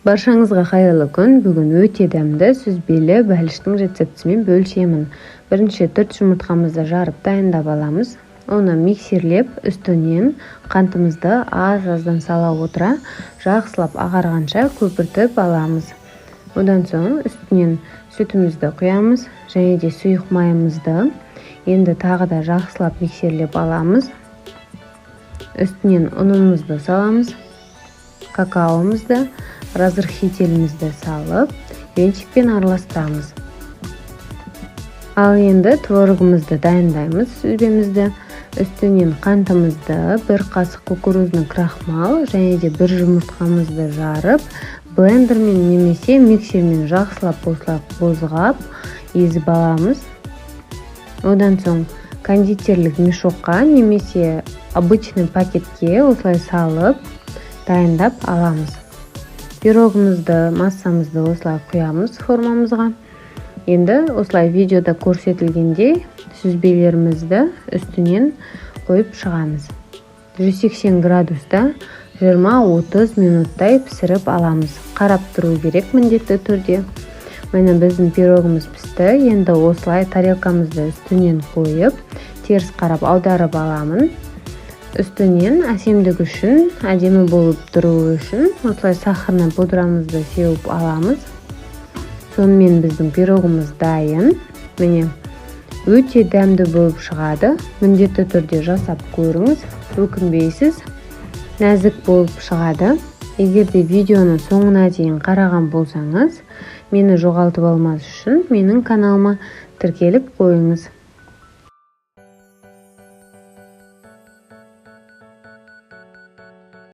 Баршаңызға қайырлы күн. Бүгін өте дәмді сүзбелі бәліштің рецептісімен бөлшемін. Бірінші 4 жұмыртқамызды жарып дайындап аламыз. Оны миксерлеп, үстінен қантымызды аз-аздан сала отыра, жақсылап ағарғанша көпіртіп аламыз. Одан соң үстінен сүтімізді құямыз, және де сұйық майымызды енді тағы да жақсылап миксерлеп аламыз. Үстінен ұнымызды саламыз, какаомызды, разрыхителімізді салып, венчикпен араластырамыз. Ал енді творогымызды дайындаймыз. Сүзбемізді үстінен қантымызды, 1 қасық кукурузный крахмал және де 1 жұмыртқамызды жарып, блендермен немесе миксермен жақсылап қозғап, езіп аламыз. Одан соң кондитерлік мешокқа немесе обычный пакетке осылай салып, дайындап аламыз. Пирогымызды, массамызды осылай құямыз формамызға. Енді осылай видеода көрсетілгендей сүзбелерімізді үстінен қойып шығамыз. 180 градуста 20-30 минуттай пісіріп аламыз. Қарап тұру керек міндетті түрде. Міне біздің пирогымыз пісті. Енді осылай тарелкамызды үстінен қойып, теріс қарап аударып аламын. Үстінен әсемдік үшін, әдемі болып тұру үшін осылай сахарный пудрамызды сеуіп аламыз. Сонымен біздің пирогымыз дайын. Міне өте дәмді болып шығады. Міндетті түрде жасап көріңіз, өкінбейсіз. Нәзік болып шығады. Егер де видеоны соңына дейін қараған болсаңыз, мені жоғалтып алмас үшін менің каналыма тіркеліп қойыңыз.